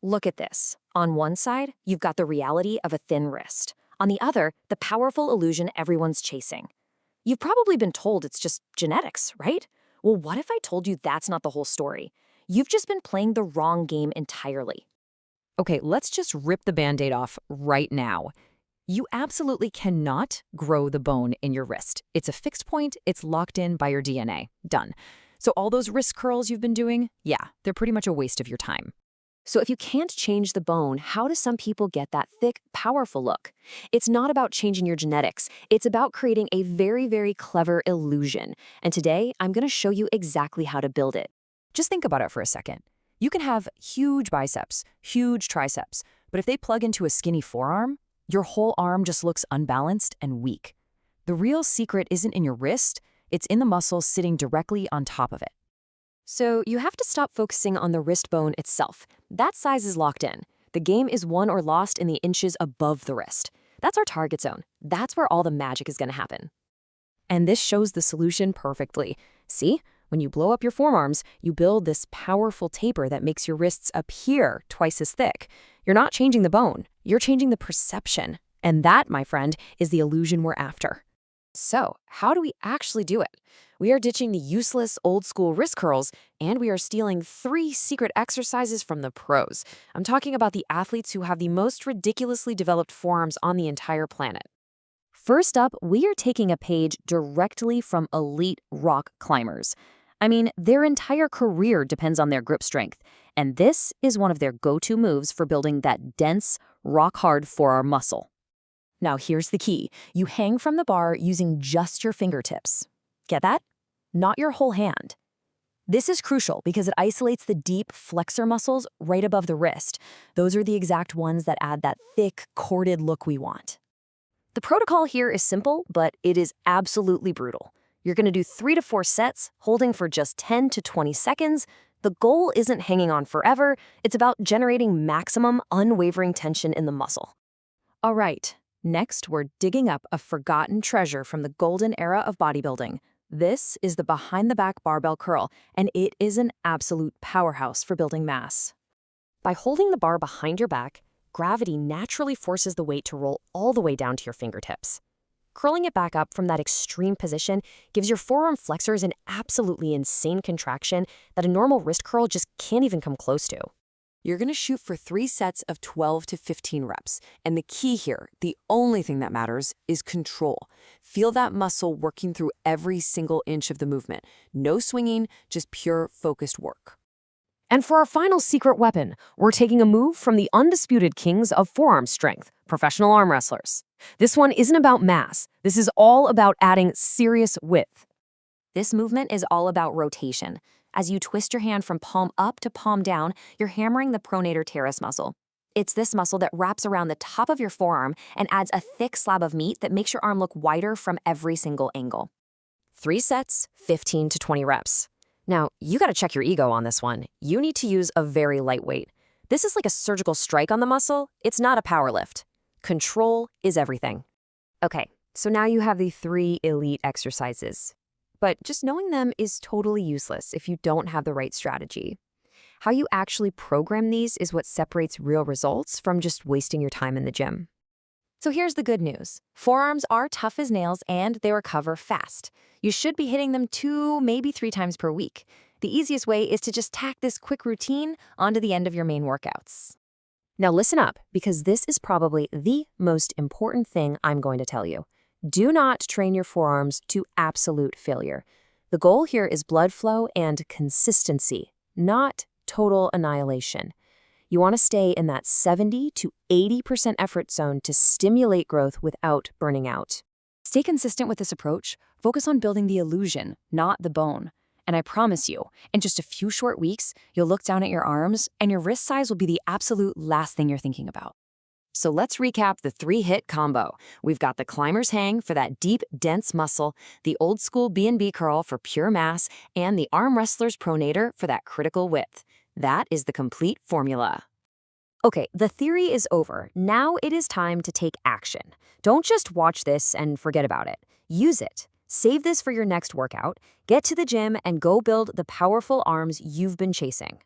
Look at this. On one side, you've got the reality of a thin wrist. On the other, the powerful illusion everyone's chasing. You've probably been told it's just genetics, right? Well, what if I told you that's not the whole story? You've just been playing the wrong game entirely. Okay, let's just rip the Band-Aid off right now. You absolutely cannot grow the bone in your wrist. It's a fixed point, it's locked in by your DNA. Done. So all those wrist curls you've been doing, yeah, they're pretty much a waste of your time. So if you can't change the bone, how do some people get that thick, powerful look? It's not about changing your genetics. It's about creating a very, very clever illusion. And today, I'm going to show you exactly how to build it. Just think about it for a second. You can have huge biceps, huge triceps, but if they plug into a skinny forearm, your whole arm just looks unbalanced and weak. The real secret isn't in your wrist, it's in the muscle sitting directly on top of it. So you have to stop focusing on the wrist bone itself. That size is locked in. The game is won or lost in the inches above the wrist. That's our target zone. That's where all the magic is going to happen. And this shows the solution perfectly. See? When you blow up your forearms, you build this powerful taper that makes your wrists appear twice as thick. You're not changing the bone, you're changing the perception. And that, my friend, is the illusion we're after. So, how do we actually do it? We are ditching the useless old-school wrist curls, and we are stealing 3 secret exercises from the pros. I'm talking about the athletes who have the most ridiculously developed forearms on the entire planet. First up, we are taking a page directly from elite rock climbers. I mean, their entire career depends on their grip strength, and this is one of their go-to moves for building that dense, rock-hard forearm muscle. Now here's the key. You hang from the bar using just your fingertips. Get that? Not your whole hand. This is crucial because it isolates the deep flexor muscles right above the wrist. Those are the exact ones that add that thick, corded look we want. The protocol here is simple, but it is absolutely brutal. You're going to do 3 to 4 sets, holding for just 10 to 20 seconds. The goal isn't hanging on forever. It's about generating maximum, unwavering tension in the muscle. All right. Next, we're digging up a forgotten treasure from the golden era of bodybuilding. This is the behind-the-back barbell curl, and it is an absolute powerhouse for building mass. By holding the bar behind your back, gravity naturally forces the weight to roll all the way down to your fingertips. Curling it back up from that extreme position gives your forearm flexors an absolutely insane contraction that a normal wrist curl just can't even come close to. You're going to shoot for 3 sets of 12 to 15 reps. And the key here, the only thing that matters, is control. Feel that muscle working through every single inch of the movement. No swinging, just pure focused work. And for our final secret weapon, we're taking a move from the undisputed kings of forearm strength, professional arm wrestlers. This one isn't about mass. This is all about adding serious width. This movement is all about rotation. As you twist your hand from palm up to palm down, you're hammering the pronator teres muscle. It's this muscle that wraps around the top of your forearm and adds a thick slab of meat that makes your arm look wider from every single angle. 3 sets, 15 to 20 reps. Now, you gotta check your ego on this one. You need to use a very light weight. This is like a surgical strike on the muscle. It's not a power lift. Control is everything. Okay, so now you have the 3 elite exercises. But just knowing them is totally useless if you don't have the right strategy. How you actually program these is what separates real results from just wasting your time in the gym. So here's the good news. Forearms are tough as nails and they recover fast. You should be hitting them 2, maybe 3 times per week. The easiest way is to just tack this quick routine onto the end of your main workouts. Now listen up, because this is probably the most important thing I'm going to tell you. Do not train your forearms to absolute failure. The goal here is blood flow and consistency, not total annihilation. You want to stay in that 70 to 80% effort zone to stimulate growth without burning out. Stay consistent with this approach. Focus on building the illusion, not the bone. And I promise you, in just a few short weeks, you'll look down at your arms and your wrist size will be the absolute last thing you're thinking about. So let's recap the 3-hit combo. We've got the climber's hang for that deep, dense muscle, the old school B&B curl for pure mass, and the arm wrestler's pronator for that critical width. That is the complete formula. Okay, the theory is over. Now it is time to take action. Don't just watch this and forget about it. Use it. Save this for your next workout, get to the gym, and go build the powerful arms you've been chasing.